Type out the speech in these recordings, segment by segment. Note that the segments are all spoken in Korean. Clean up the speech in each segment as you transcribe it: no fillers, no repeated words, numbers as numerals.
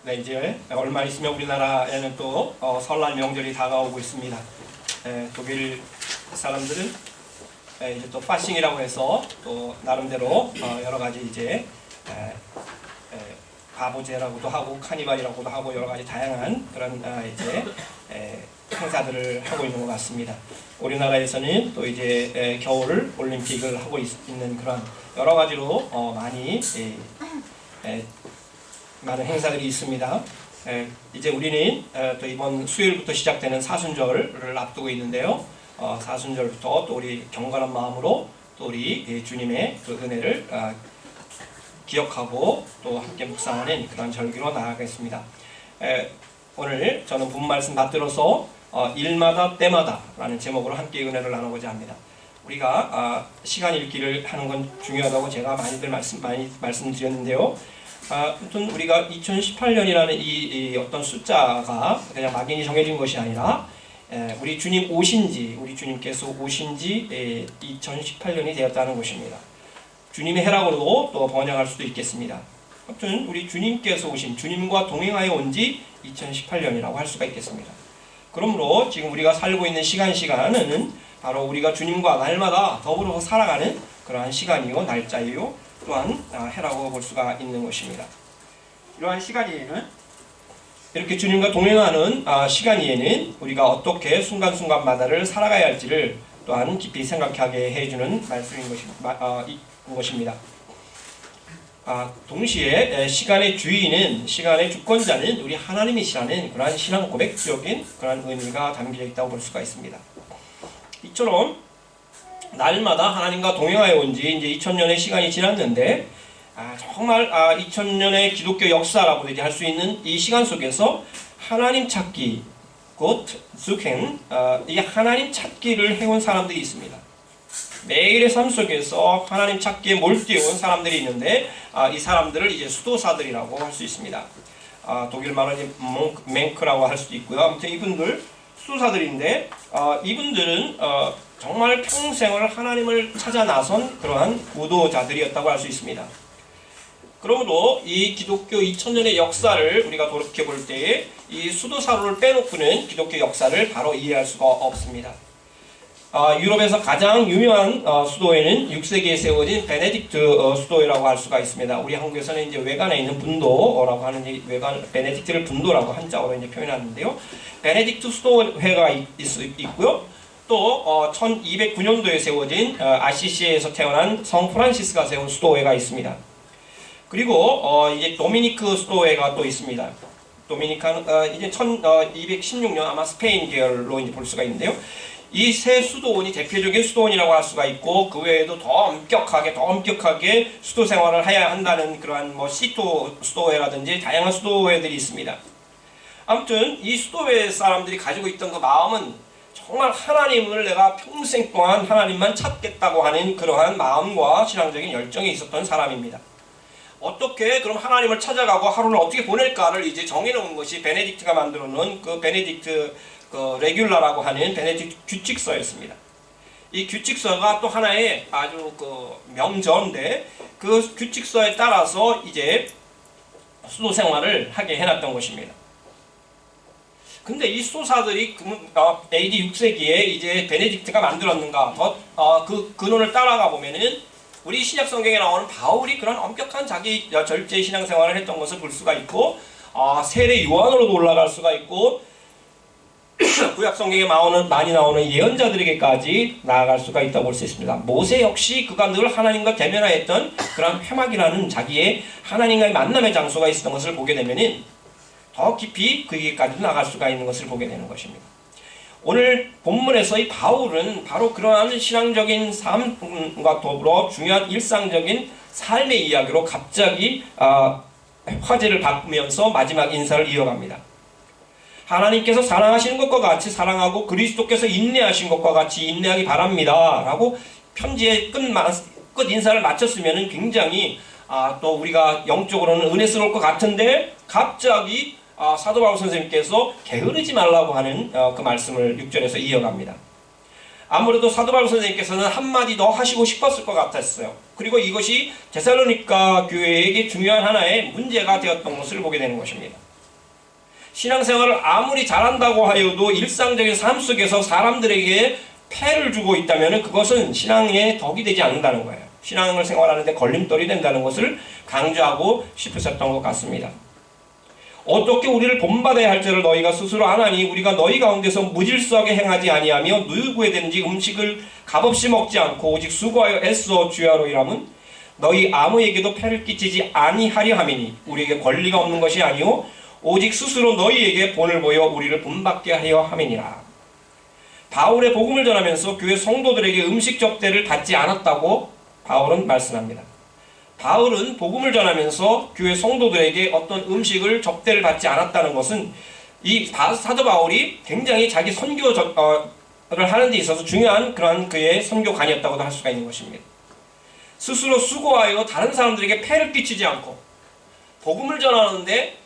네, 이제 얼마 있으면 우리나라에는 또 설날 명절이 다가오고 있습니다. 독일 사람들은 이제 또 파싱이라고 해서 또 나름대로 여러 가지 이제 바보제라고도 하고 카니발이라고도 하고 여러 가지 다양한 그런 이제 행사들을 하고 있는 것 같습니다. 우리나라에서는 또 이제 겨울 올림픽을 하고 있는 그런 여러 가지로 많이 많은 행사들이 있습니다. 이제 우리는 또 이번 수요일부터 시작되는 사순절을 앞두고 있는데요. 사순절부터 또 우리 경건한 마음으로 또 우리 주님의 그 은혜를 기억하고 또 함께 묵상하는 그런 절기로 나아가겠습니다. 오늘 저는 본 말씀 받들어서 일마다 때마다 라는 제목으로 함께 은혜를 나누고자 합니다. 우리가 시간 읽기를 하는 건 중요하다고 제가 많이 말씀드렸는데요. 아무튼 우리가 2018년이라는 이 어떤 숫자가 그냥 막연히 정해진 것이 아니라 우리 주님 오신지 우리 주님께서 오신지 2018년이 되었다는 것입니다. 주님의 해라고도 또 번역할 수도 있겠습니다. 아무튼 우리 주님께서 오신 주님과 동행하여 온 지 2018년이라고 할 수가 있겠습니다. 그러므로 지금 우리가 살고 있는 시간은 바로 우리가 주님과 날마다 더불어서 살아가는 그러한 시간이요 날짜이요 또한 해라고 볼 수가 있는 것입니다. 이러한 시간에는 이렇게 주님과 동행하는 시간에는 우리가 어떻게 순간순간마다를 살아가야 할지를 또한 깊이 생각하게 해주는 말씀인 것입니다. 동시에 시간의 주인은 시간의 주권자는 우리 하나님이시라는 그러한 신앙 고백적인 그러한 의미가 담겨 있다고 볼 수가 있습니다. 이처럼 날마다 하나님과 동행하여 온 지 이제 2000년의 시간이 지났는데 정말 2000년의 기독교 역사라고 이제 할 수 있는 이 시간 속에서 하나님 찾기 곧 수켄 이 하나님 찾기를 해온 사람들이 있습니다. 매일의 삶 속에서 하나님 찾기에 몰두해온 사람들이 있는데 이 사람들을 이제 수도사들이라고 할 수 있습니다. 독일 말로 이제 맹크라고 할 수도 있고요. 아무튼 이분들 수도사들인데 이분들은 정말 평생을 하나님을 찾아 나선 그러한 구도자들이었다고 할 수 있습니다. 그러므로 이 기독교 2000년의 역사를 우리가 돌이켜볼 때에 이 수도사로를 빼놓고는 기독교 역사를 바로 이해할 수가 없습니다. 유럽에서 가장 유명한 수도회는 6세기에 세워진 베네딕트 수도회라고 할 수가 있습니다. 우리 한국에서는 이제 외관에 있는 분도라고 하는 외관 베네딕트를 분도라고 한자어로 이제 표현하는데요. 베네딕트 수도회가 있고요. 또 1209년도에 세워진 아시시에서 태어난 성 프란시스가 세운 수도회가 있습니다. 그리고 이제 도미니크 수도회가 또 있습니다. 도미니카는 이제 1216년 아마 스페인 계열로 이제 볼 수가 있는데요. 이 세 수도원이 대표적인 수도원이라고 할 수가 있고 그 외에도 더 엄격하게 수도 생활을 해야 한다는 그러한 시토 수도회라든지 다양한 수도회들이 있습니다. 아무튼 이 수도회 사람들이 가지고 있던 그 마음은 정말 하나님을 내가 평생 동안 하나님만 찾겠다고 하는 그러한 마음과 신앙적인 열정이 있었던 사람입니다. 어떻게 그럼 하나님을 찾아가고 하루를 어떻게 보낼까를 이제 정해놓은 것이 베네딕트가 만들어 놓은 그 베네딕트 레귤라라고 하는 베네딕트 규칙서였습니다. 이 규칙서가 또 하나의 아주 명저인데 그 규칙서에 따라서 이제 수도 생활을 하게 해놨던 것입니다. 근데 이 수도사들이 AD 6세기에 이제 베네딕트가 만들었는가 그 근원을 따라가 보면은 우리 신약 성경에 나오는 바울이 그런 엄격한 자기 절제 신앙생활을 했던 것을 볼 수가 있고 세례 요한으로도 올라갈 수가 있고 구약 성경에 많이 나오는 예언자들에게까지 나아갈 수가 있다고 볼 수 있습니다. 모세 역시 그가 늘 하나님과 대면하였던 그런 회막이라는 자기의 하나님과의 만남의 장소가 있었던 것을 보게 되면은 더 깊이 그에게까지 나갈 수가 있는 것을 보게 되는 것입니다. 오늘 본문에서 이 바울은 바로 그러한 신앙적인 삶과 더불어 중요한 일상적인 삶의 이야기로 갑자기 화제를 바꾸면서 마지막 인사를 이어갑니다. 하나님께서 사랑하시는 것과 같이 사랑하고 그리스도께서 인내하신 것과 같이 인내하기 바랍니다 라고 편지의 끝 인사를 마쳤으면 굉장히 또 우리가 영적으로는 은혜스러울 것 같은데 갑자기 사도 바울 선생님께서 게으르지 말라고 하는 그 말씀을 6절에서 이어갑니다. 아무래도 사도 바울 선생님께서는 한마디 더 하시고 싶었을 것 같았어요. 그리고 이것이 데살로니가 교회에게 중요한 하나의 문제가 되었던 것을 보게 되는 것입니다. 신앙생활을 아무리 잘한다고 하여도 일상적인 삶 속에서 사람들에게 폐를 주고 있다면 그것은 신앙의 덕이 되지 않는다는 거예요. 신앙을 생활하는데 걸림돌이 된다는 것을 강조하고 싶으셨던 것 같습니다. 어떻게 우리를 본받아야 할지를 너희가 스스로 아나니 우리가 너희 가운데서 무질서하게 행하지 아니하며 누구에든지 음식을 값없이 먹지 않고 오직 수고하여 애써 주야로 일함은 너희 아무에게도 폐를 끼치지 아니하려 함이니 우리에게 권리가 없는 것이 아니오 오직 스스로 너희에게 본을 보여 우리를 본받게 하려 함이니라. 바울의 복음을 전하면서 교회 성도들에게 음식 접대를 받지 않았다고 바울은 말씀합니다. 바울은 복음을 전하면서 교회 성도들에게 어떤 음식을 접대를 받지 않았다는 것은 이 사도 바울이 굉장히 자기 선교를 하는 데 있어서 중요한 그러한 그의 선교관이었다고도 할 수가 있는 것입니다. 스스로 수고하여 다른 사람들에게 폐를 끼치지 않고 복음을 전하는데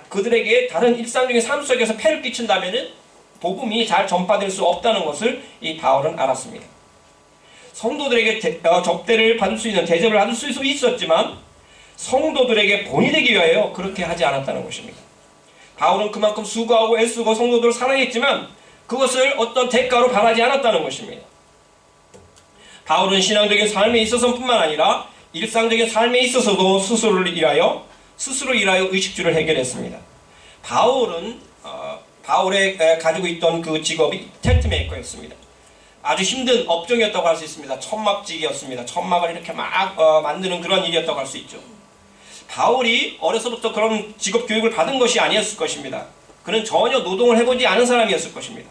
그들에게 다른 일상적인 삶 속에서 폐를 끼친다면 복음이 잘 전파될 수 없다는 것을 이 바울은 알았습니다. 성도들에게 접대를 받을 수 있는 대접을 받을 수 있었지만 성도들에게 본이 되기 위하여 그렇게 하지 않았다는 것입니다. 바울은 그만큼 수고하고 애쓰고 성도들을 사랑했지만 그것을 어떤 대가로 바라지 않았다는 것입니다. 바울은 신앙적인 삶에 있어서뿐만 아니라 일상적인 삶에 있어서도 스스로 일하여 의식주를 해결했습니다. 바울의 가지고 있던 그 직업이 텐트 메이커였습니다. 아주 힘든 업종이었다고 할 수 있습니다. 천막직이었습니다. 천막을 이렇게 막 만드는 그런 일이었다고 할 수 있죠. 바울이 어려서부터 그런 직업 교육을 받은 것이 아니었을 것입니다. 그는 전혀 노동을 해보지 않은 사람이었을 것입니다.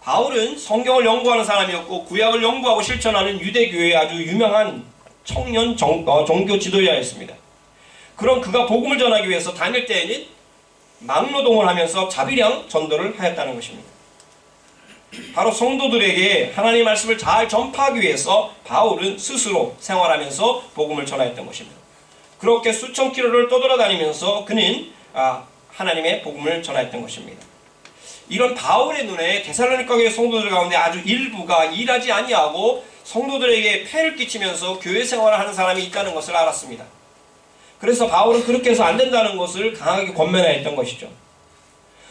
바울은 성경을 연구하는 사람이었고 구약을 연구하고 실천하는 유대교회의 아주 유명한 청년 종교 지도자였습니다. 그런 그가 복음을 전하기 위해서 다닐 때에는 막노동을 하면서 자비량 전도를 하였다는 것입니다. 바로 성도들에게 하나님의 말씀을 잘 전파하기 위해서 바울은 스스로 생활하면서 복음을 전하였던 것입니다. 그렇게 수천 킬로를 떠돌아다니면서 그는 하나님의 복음을 전하였던 것입니다. 이런 바울의 눈에 데살로니가 교회 성도들 가운데 아주 일부가 일하지 아니하고 성도들에게 폐를 끼치면서 교회 생활을 하는 사람이 있다는 것을 알았습니다. 그래서 바울은 그렇게 해서 안 된다는 것을 강하게 권면하였던 것이죠.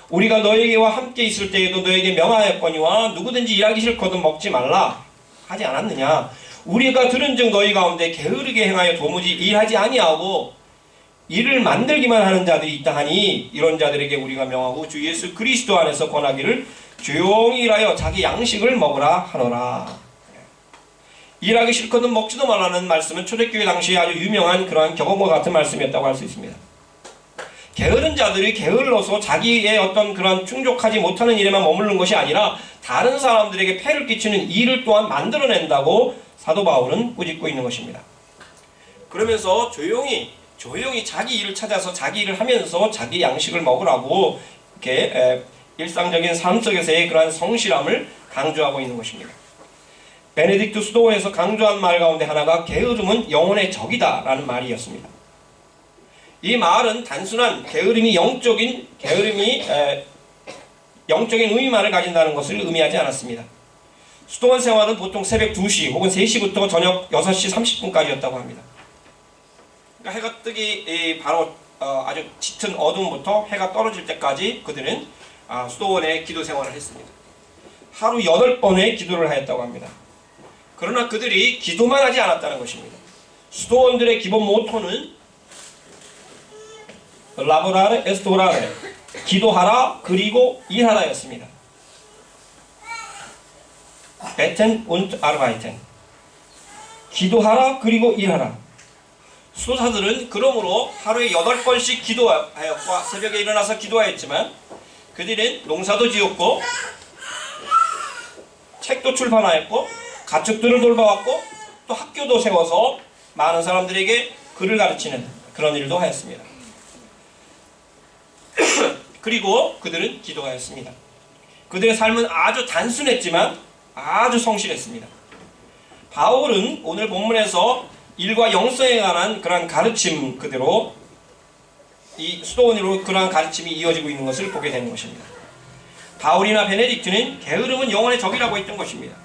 우리가 너에게와 함께 있을 때에도 너에게 명하였거니와 누구든지 일하기 싫거든 먹지 말라 하지 않았느냐. 우리가 들은즉 너희 가운데 게으르게 행하여 도무지 일하지 아니하고 일을 만들기만 하는 자들이 있다 하니 이런 자들에게 우리가 명하고 주 예수 그리스도 안에서 권하기를 조용히 일하여 자기 양식을 먹으라 하노라. 일하기 싫거든 먹지도 말라는 말씀은 초대교회 당시에 아주 유명한 그러한 경험과 같은 말씀이었다고 할 수 있습니다. 게으른 자들이 게을러서 자기의 어떤 그런 충족하지 못하는 일에만 머무르는 것이 아니라 다른 사람들에게 폐를 끼치는 일을 또한 만들어낸다고 사도 바울은 꾸짖고 있는 것입니다. 그러면서 조용히 자기 일을 찾아서 자기 일을 하면서 자기 양식을 먹으라고 이렇게 일상적인 삶 속에서의 그러한 성실함을 강조하고 있는 것입니다. 베네딕트 수도원에서 강조한 말 가운데 하나가 게으름은 영혼의 적이다 라는 말이었습니다. 이 말은 단순한 영적인 의미만을 가진다는 것을 의미하지 않았습니다. 수도원 생활은 보통 새벽 2시 혹은 3시부터 저녁 6시 30분까지였다고 합니다. 그러니까 해가 뜨기 바로 아주 짙은 어둠부터 해가 떨어질 때까지 그들은 수도원에 기도 생활을 했습니다. 하루 8번의 기도를 하였다고 합니다. 그러나 그들이 기도만 하지 않았다는 것입니다. 수도원들의 기본 모토는 라보라레 에스토라레 기도하라 그리고 일하라였습니다. 베텐 und arbeiten 기도하라 그리고 일하라. 수도사들은 그러므로 하루에 8번씩 기도하였고 새벽에 일어나서 기도하였지만 그들은 농사도 지었고 책도 출판하였고 가축들을 돌봐왔고 또 학교도 세워서 많은 사람들에게 글을 가르치는 그런 일도 하였습니다. 그리고 그들은 기도하였습니다. 그들의 삶은 아주 단순했지만 아주 성실했습니다. 바울은 오늘 본문에서 일과 영성에 관한 그러한 가르침 그대로 이 수도원으로 그러한 가르침이 이어지고 있는 것을 보게 되는 것입니다. 바울이나 베네딕트는 게으름은 영혼의 적이라고 했던 것입니다.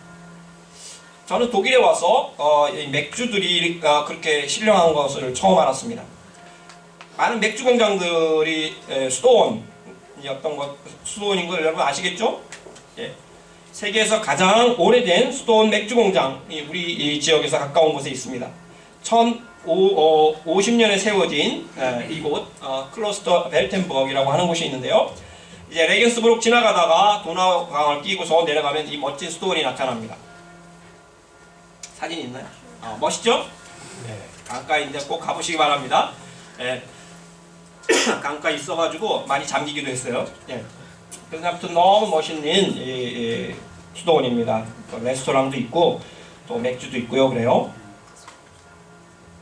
저는 독일에 와서 맥주들이 그렇게 신령한 것을 처음 알았습니다. 많은 맥주 공장들이 수도원 이제 어떤 것 수도원인 걸 여러분 아시겠죠? 예. 세계에서 가장 오래된 수도원 맥주 공장이 우리 이 지역에서 가까운 곳에 있습니다. 1050년에 세워진 이곳 클로스터 벨텐버그라고 하는 곳이 있는데요. 이제 레겐스부르크 지나가다가 도나우강을 끼고서 내려가면 이 멋진 수도원이 나타납니다. 사진 있나요? 멋있죠? 네. 강가인데 꼭 가보시기 바랍니다. 네. 강가에 있어가지고 많이 잠기기도 했어요. 네. 그래서 아무튼 너무 멋있는 수도원입니다. 레스토랑도 있고 또 맥주도 있고요. 그래요.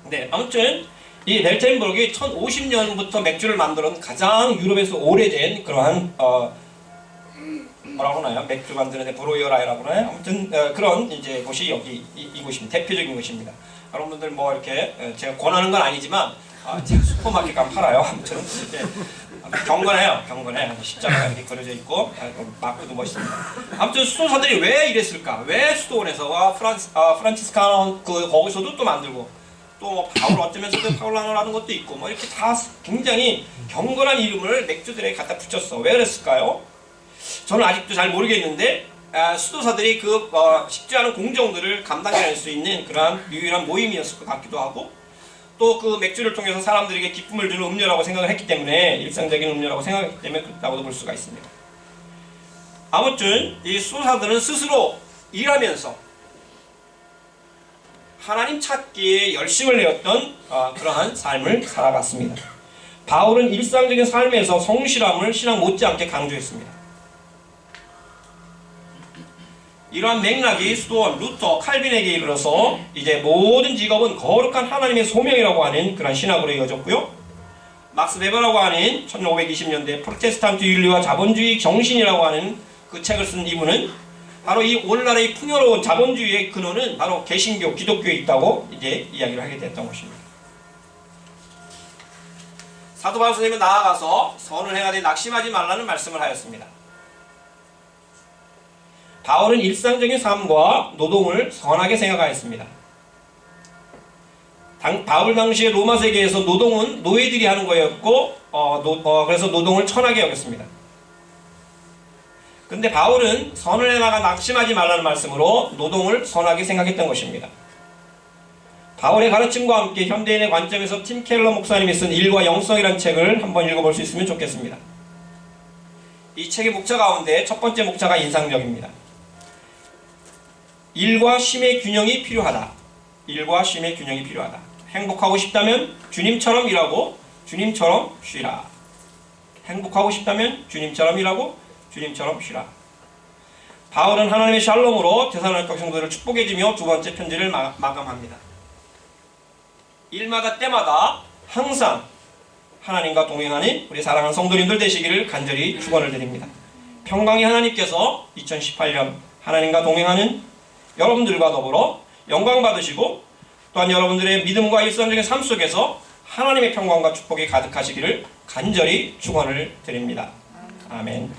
네, 아무튼 이 벨텐버그이 1050년부터 맥주를 만들어온 가장 유럽에서 오래된 그러한 뭐라고 하나요? 맥주 만드는데 브로이어라이라고 하나요? 아무튼 그런 이제 곳이 여기 이곳입니다. 대표적인 곳입니다. 여러분들 뭐 이렇게 제가 권하는 건 아니지만 제가 슈퍼마켓 가면 팔아요. 아무튼 경건해요. 십자가가 이렇게 그려져 있고 마크도 멋있습니다. 아무튼 수도사들이 왜 이랬을까? 왜 수도원에서 프란치스카노 거기서도 또 만들고 또 바울 어쩌면서도 파울라노라는 것도 있고 뭐 이렇게 다 굉장히 경건한 이름을 맥주들에 갖다 붙였어. 왜 그랬을까요? 저는 아직도 잘 모르겠는데 수도사들이 그 쉽지 않은 공정들을 감당해낼 수 있는 그러한 유일한 모임이었을 것 같기도 하고 또 그 맥주를 통해서 사람들에게 기쁨을 주는 음료라고 생각을 했기 때문에 일상적인 음료라고 생각했기 때문에 그렇다고도 볼 수가 있습니다. 아무튼 이 수도사들은 스스로 일하면서 하나님 찾기에 열심을 내었던 그러한 삶을 살아갔습니다. 바울은 일상적인 삶에서 성실함을 신앙 못지않게 강조했습니다. 이러한 맥락이 수도원, 루터, 칼빈에게 이르러서 이제 모든 직업은 거룩한 하나님의 소명이라고 하는 그런 신학으로 이어졌고요. 막스 베버라고 하는 1520년대 프로테스탄트 윤리와 자본주의 정신이라고 하는 그 책을 쓴 이분은 바로 이 오늘날의 풍요로운 자본주의의 근원은 바로 개신교, 기독교에 있다고 이제 이야기를 하게 됐던 것입니다. 사도 바울 선생님은 나아가서 선을 행하되 낙심하지 말라는 말씀을 하였습니다. 바울은 일상적인 삶과 노동을 선하게 생각하였습니다. 바울 당시의 로마 세계에서 노동은 노예들이 하는 거였고 그래서 노동을 천하게 여겼습니다. 근데 바울은 선을 행하가 낙심하지 말라는 말씀으로 노동을 선하게 생각했던 것입니다. 바울의 가르침과 함께 현대인의 관점에서 팀 켈러 목사님이 쓴 일과 영성이라는 책을 한번 읽어볼 수 있으면 좋겠습니다. 이 책의 목차 가운데 첫 번째 목차가 인상적입니다. 일과 쉼의 균형이 필요하다. 일과 쉼의 균형이 필요하다. 행복하고 싶다면 주님처럼 일하고 주님처럼 쉬라. 행복하고 싶다면 주님처럼 일하고 주님처럼 쉬라. 바울은 하나님의 샬롬으로 데살로니가 성도들을 축복해주며 두 번째 편지를 마감합니다. 일마다 때마다 항상 하나님과 동행하는 우리 사랑하는 성도님들 되시기를 간절히 축원을 드립니다. 평강의 하나님께서 2018년 하나님과 동행하는 여러분들과 더불어 영광 받으시고 또한 여러분들의 믿음과 일상적인 삶 속에서 하나님의 평강과 축복이 가득하시기를 간절히 축원을 드립니다. 아멘.